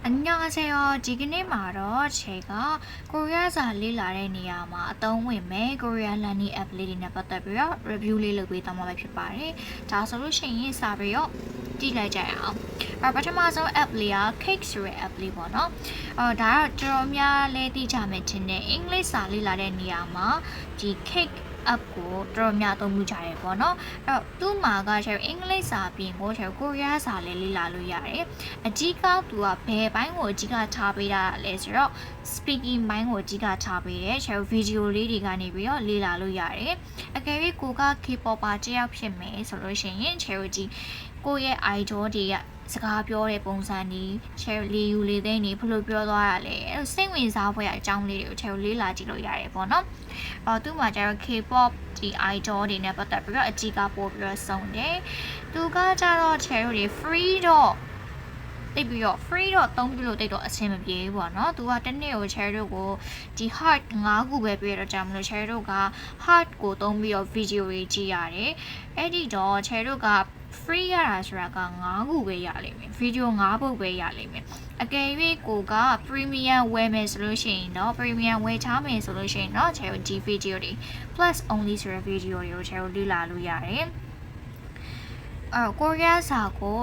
안녕하세요. 지금의 말어 제가 코리아사 리라의 니야마 어떤 위메 코리아 라니 애플리나 받다비요 리뷰를လုပ်ပေးသွားမှာဖြစ်ပါတယ်။ဒါဆိုလို့ရှိရင်စာပြီးတော့ကြည့်လိုက်ကြရအောင်။ပထမဆုံး app လေးက cake ဆိုတဲ့ app လေးပေါ့နော်။ဒါတော့တော်များလဲသိကြမယ်ထင်တယ်။အင်္ဂလိပ်စာလေ့လာတဲ့နေရာမှာဒီ cake app ကိုတော်များသုံးမှုကြတယ်ပေါ့နော်အဲ့တော့သူ့မှာကကျတော့အင်္ဂလိပ်စာပြင်ကိုကျတော့ကိုရီးယားစာလည်းလေ့လာလို့ရတယ်အကြီးကသူကဘယ်ဘိုင်းကိုအကြီးကထားပေးတာလဲဆိုတော့ speaking ဘိုင်းကိုအကြီးကထားပေးတယ်ကျတော့ video လေးတွေကနေပြီးတော့လေ့လာလို့ရတယ်အကယ်၍ကိုက K-popper တယောက်ဖြစ်မယ်ဆိုလို့ရှိရင် charity ကိုရဲ့ idol တွေကစကားပြောတဲ့ပုံစံนี้ share လေးယူလေးသိန်းနေဘယ်လိုပြောသွားရလဲအဲ့စိတ်ဝင်စားဖွယ်အကြောင်းလေးတွေကို share လေးလာကြည့်လို့ရတယ်ပေါ့နော်သူ့မှာကျတော့ K-pop ဒီ idol တွေနဲ့ပတ်သက်ပြီးတော့အကြီးကပို့ပြီးတော့စုံတယ်သူကကျတော့ share တွေ free တော့တိတ်ပြီးတော့ free တော့သုံးပြီးလို့တိတ်တော့အဆင်မပြေဘူးပေါ့နော်သူကတစ်နေ့ကို share တို့ကိုဒီ heart 9ခုပဲပြရတော့ကြာမလို့ share တို့က heart ကိုသုံးပြီးတော့ video တွေကြည့်ရတယ်အဲ့ဒီတော့ share တို့ကfree ရတာဆိုတာက9ခုပဲရလိမ့်မယ် video 9ပုဒ်ပဲရလိမ့်မယ်အကယ်၍ကိုက premium ဝယ်မယ်ဆိုလို့ရှိရင်တော့ premium ဝယ်ချမယ်ဆိုလို့ရှိရင်တော့ခြေဒီ video တွေ plus only ဆိုတဲ့ video တွေကိုခြေလေ့လာလို့ရတယ်ကိုရီးယားစာကို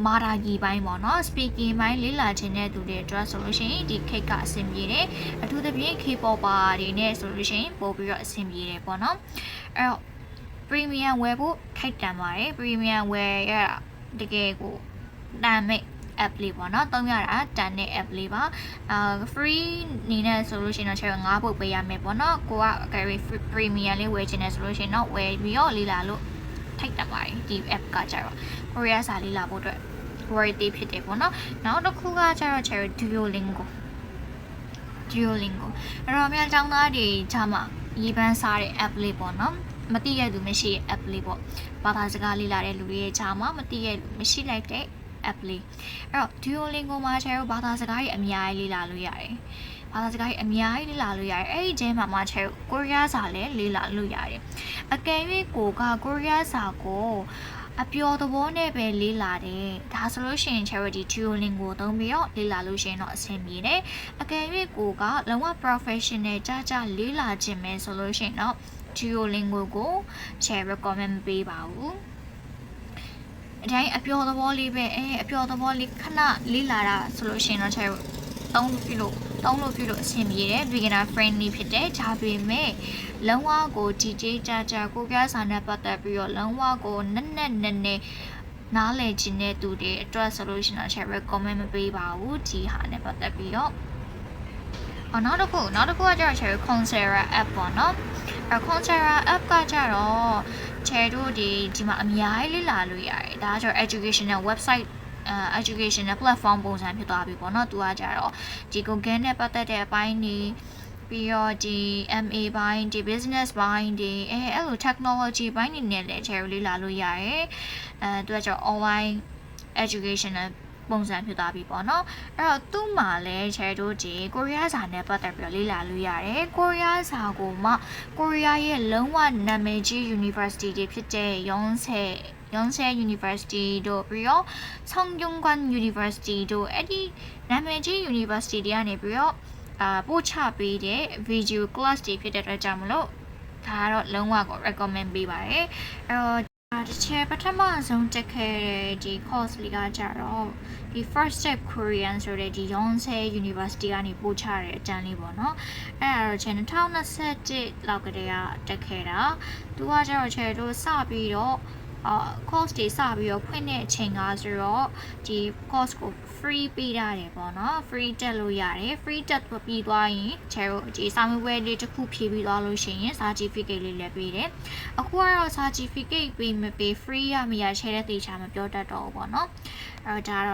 မာရာဂီပိုင်းပေါ့နော် speaking ပိုင်းလေ့လာခြင်းတဲ့သူတွေအတွက်ဆိုလို့ရှိရင်ဒီ cake ကအဆင်ပြေတယ်အထူးသဖြင့် K-popper တွေနဲ့ဆိုလို့ရှိရင်ပို့ပြီးတော့အဆင်ပြေတယ်ပေါ့နော်အဲ့တော့premium ဝယ်ဖို့ထိုက်တန်ပါတယ် premium ဝယ်ရတကယ်ကိုတန်မဲ့ app လေးပေါ့နော်သုံးရတာတန်တဲ့ app လေးပါfree နေနဲ့ဆိုလို့ရှိရင်တော့ချက်9ပုတ်ပေးရမယ်ပေါ့နော်ကိုကအကယ်၍ premium လေးဝယ်ချင်တယ်ဆိုလို့ရှိရင်တော့ဝယ်ပြီးတော့လေးလာလို့ထိုက်တန်ပါတယ်ဒီ app ကကြတော့ Korea စာလေးလာဖို့အတွက် worthy ဖြစ်တယ်ပေါ့နော်နောက်တစ်ခုကကြတော့ချက် Duolingo အဲ့တော့အများအကြောင်းသားတွေဂျာမှာရေးပန်းစားတဲ့ app လေးပေါ့နော်မသိရသူမရှိတဲ့ app လေးပေါ့ဘာသာစကားလေးလာတဲ့လူတွေရဲ့ဂျာမှာမသိရလူမရှိလိုက်တဲ့ app လေးအဲ့တော့ Duolingo မှာကျတော့ဘာသာစကားကြီးအများကြီးလေ့လာလို့ရတယ်ဘာသာစကားကြီးအများကြီးလေ့လာလို့ရတယ်အဲ့ဒီကျဲမှာမှကျတော့ကိုရီးယားစာလည်းလေ့လာလို့ရတယ်အကယ်၍ကိုကကိုရီးယားစာကိုအပျော်သဘောနဲ့ပဲလေ့လာတယ်ဒါဆိုလို့ရှိရင် charity Duolingo ကိုသုံးပြီးတော့လေ့လာလို့ရှိရင်တော့အဆင်ပြေတယ်အကယ်၍ကိုကလုံးဝ professional ကြလေ့လာခြင်းပဲဆိုလို့ရှိရင်တော့ Duolingo ကို share recommend ပေးပါဘူးအတိုင်းအပျော်သဘောလေးပဲအပျော်သဘောလေးခဏလေးလာတာဆိုလို့ရှိရင်တော့ share သုံးလို့ပြုလို့အဆင်ပြေတယ် beginner friendly ဖြစ်တယ်ဒါပေမဲ့လုံးဝကိုကြီးကြီးကြကြကိုပြစာနဲ့ပတ်သက်ပြီးတော့လုံးဝကိုနက်နားလည်ခြင်းတဲ့သူတွေအတွက်ဆိုလို့ရှိရင်တော့ share recommend မပေးပါဘူးဒီဟာနဲ့ပတ်သက်ပြီးတော့နောက်တစ်ခုကကျတော့ share Coursera app ပေါ့နော်Coursera app ကကျတော့ခြေတို့ဒီမှာအများကြီးလေ့လာလို့ရတယ်ဒါကကျတော့ educational website educational platform ပုံစံဖြစ်သွားပြီပေါ့နော်သူကကြတော့ဒီ Google နဲ့ပတ်သက်တဲ့အပိုင်းတွေပြီးတော့ဒီ MA ပိုင်းဒီ business ပိုင်းတွေအဲ့လို technology ပိုင်းတွေနဲ့လည်းခြေလေ့လာလို့ရတယ်သူကကျတော့ online educational ပုံစံဖြစ်သွားပြီပေါ့နော်အဲ့တော့သူ့မှာလည်းခြေတို့ဒီကိုရီးယားစာနဲ့ပတ်သက်ပြီးလေ့လာလို့ရတယ်ကိုရီးယားစာကိုမှကိုရီးယားရဲ့လုံးဝနာမည်ကြီး university တွေဖြစ်တဲ့ Yonsei University တို့ပြီးတော့ Songyungkwan University တို့အဲ့ဒီနာမည်ကြီး university တွေကနေပြီးတော့ပို့ချပေးတဲ့ video class တွေဖြစ်တဲ့အတွက်ကြောင့်မလို့ဒါကတော့လုံးဝကို recommend ပေးပါတယ်အဲ့တော့တစ်ချက်ပထမဆုံးတက်ခဲ့တဲ့ဒီ course လေးကကြတော့ဒီ first step Korean ဆိုတဲ့ဒီ Yonsei University ကနေပို့ချတဲ့အတန်းလေးပေါ့နော်အဲ့ဒါတော့2021လောက်ကတည်းကတက်ခဲ့တာသူကကြတော့ခြေတို့စပြီးတော့course တွေစပြီးတော့ဖွင့်တဲ့အချိန်ကဆိုတော့ဒီ course ကို free ပေးရတယ်ပေါ့နော် free တက်လို့ရတယ် free တက်ပြီးသွားရင်ခြေတို့ဒီစာမေးပွဲလေးတစ်ခုဖြေပြီးသွားလို့ရှိရင် certificate လေးလည်းပေးတယ်အခုကတော့ certificate ပေးမပေး free ရမရခြေတဲ့တေချာမပြောတတ်တော့ဘူးပေါ့နော်အဲ့တော့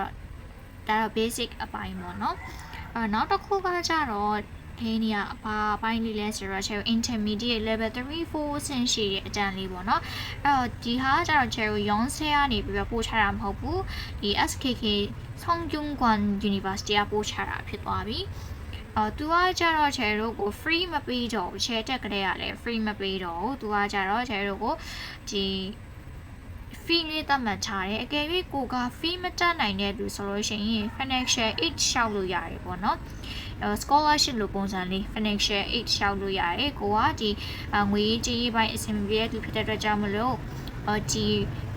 ဒါတော့ basic အပိုင်းပေါ့နော်နောက်တစ်ခုကကြတော့ဒီနေရာအပိုင်းလေးလဲဆိုတော့ intermediate level 3 4 ဆင့်ရှိတဲ့အတန်းလေးပေါ့နော်အဲ့တော့ဒီဟာကျတော့ Cherry Yonsei ကနေပြီးတော့ပို့ချတာမဟုတ်ဘူးဒီ SKK Songyungkwan University ကပို့ချတာဖြစ်သွားပြီသူကကြတော့ Cherry တို့ကို free မပေးတော့ဘူး share တက်ကလေးကလည်း free မပေးတော့ဘူးသူကကြတော့ Cherry တို့ကိုဒီ fee လေးသတ်မှတ်ထားတယ်အကယ်၍ကိုက fee မတက်နိုင်တဲ့သူဆိုလို့ရှိရင် financial aid လျှောက်လို့ရတယ်ပေါ့နော်scholarship လိုပုံစံလေး financial aid လျှောက်လို့ရတယ်ကိုကဒီငွေကြေးပိုင်းအဆင်ပြေတဲ့သူဖြစ်တဲ့အတွက်ကြောင့်မလို့ဒီ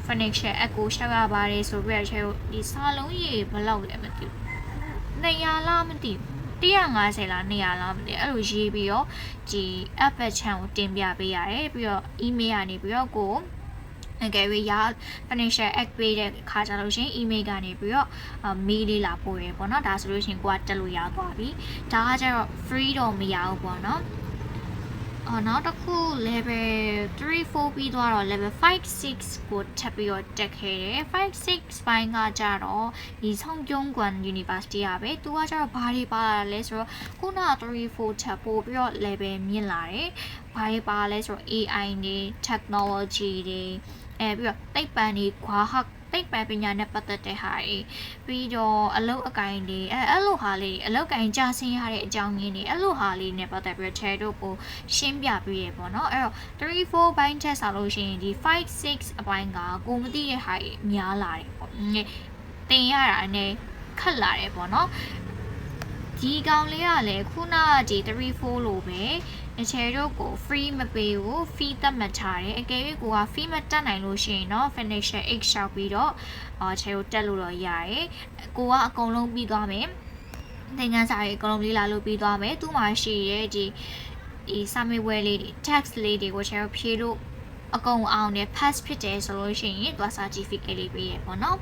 financial aid ကိုလျှောက်ရပါတယ်ဆိုပြီးတော့ဒီစာလုံးကြီးဘယ်လောက်လဲမသိဘူး200လားမသိဘူး150လား200လားမသိအဲ့လိုရေးပြီးတော့ဒီ app channel ကိုတင်ပြပေးရတယ်ပြီးတော့ email ကနေပြီးတော့ကိုအကယ်၍ရ financial aid ပေးတဲ့ခါကြလို့ရှင် email ကနေပြီးတော့ mail လေးလာပို့ရပေါ့နော်ဒါဆိုလို့ရှင်ကိုကတက်လို့ရသွားပြီဒါကကျတော့ free တော့မရဘူးပေါ့နော်နောက်တစ်ခု level 3 4ပြီးသွားတော့ level 5 6ကိုထပ်ပြီးတော့တက်ခဲ့တယ်5 6ပိုင်းကကြတော့ဒီဆောင်ကျုံကွမ် University อ่ะပဲသူကကြတော့ဘာတွေပါလာလဲဆိုတော့ခုန3 4ထပ်ပို့ပြီးတော့ level မြင့်လာတယ်ဘာတွေပါလဲဆိုတော့ AI တွေ technology တွေပြီးတော့သိပ္ပံတွေခွာဟက်သိပ္ပံပညာနဲ့ပတ်သက်တဲ့ဟာတွေပြီးတော့အလုပ်အကိုင်တွေအဲ့လိုဟာလေးအလုပ်ကိုင်ကြာဆင်းရတဲ့အကြောင်းရင်းတွေအဲ့လိုဟာလေးနဲ့ပတ်သက်ပြီးတော့ chair တို့ကိုရှင်းပြပေးရပေါ့နော်အဲ့တော့3 4ဘိုင်းချက်ဆိုလို့ရှိရင်ဒီ5 6အပိုင်းကကိုမသိတဲ့ဟာတွေများလာတယ်ပေါ့တင်ရတာနဲ့ခက်လာတယ်ပေါ့နော်ဒီကောင်လေးကလည်းခုနကဒီ3 4လို့ပဲချေတို့ကို free မပေးဘူး fee သတ်မှတ်ထားတယ်အကယ်၍ကိုက fee မတက်နိုင်လို့ရှိရင်တော့ financial aid လျှောက်ပြီးတော့ချေတို့တက်လို့တော့ရတယ်ကိုကအကုန်လုံးပြီးသွားမယ်သင်ခန်းစာတွေအကုန်လုံးလေးလာလို့ပြီးသွားမယ်သူ့မှာရှိရဲ့ဒီစာမေးပွဲလေးတွေ text လေးတွေကိုချေတို့ဖြေလို့အကုန်အောင်နဲ့ pass ဖြစ်တယ်ဆိုလို့ရှိရင်သူက certificate လေးပေးရပေါ့နော်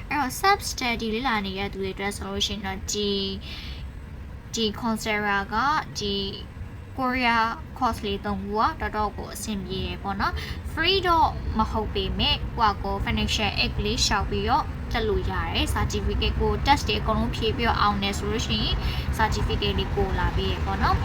အဲ့တော့ sub study လေးလာနေတဲ့သူတွေအတွက်ဆိုလို့ရှိရင်တော့ဒီ Coursera ကဒီ Korea course လေးသုံးခုကတော်တော်ကိုအဆင်ပြေရပေါ့နော် free တော့မဟုတ်ပေမဲ့ကို financial aid လေးရှောက်ပြီးတော့တက်လို့ရတယ် certificate ကို test တွေအကုန်လုံးဖြည့်ပြီးတော့အောင်နေဆိုလို့ရှိရင် certificate လေးကိုလာပေးရပေါ့နော်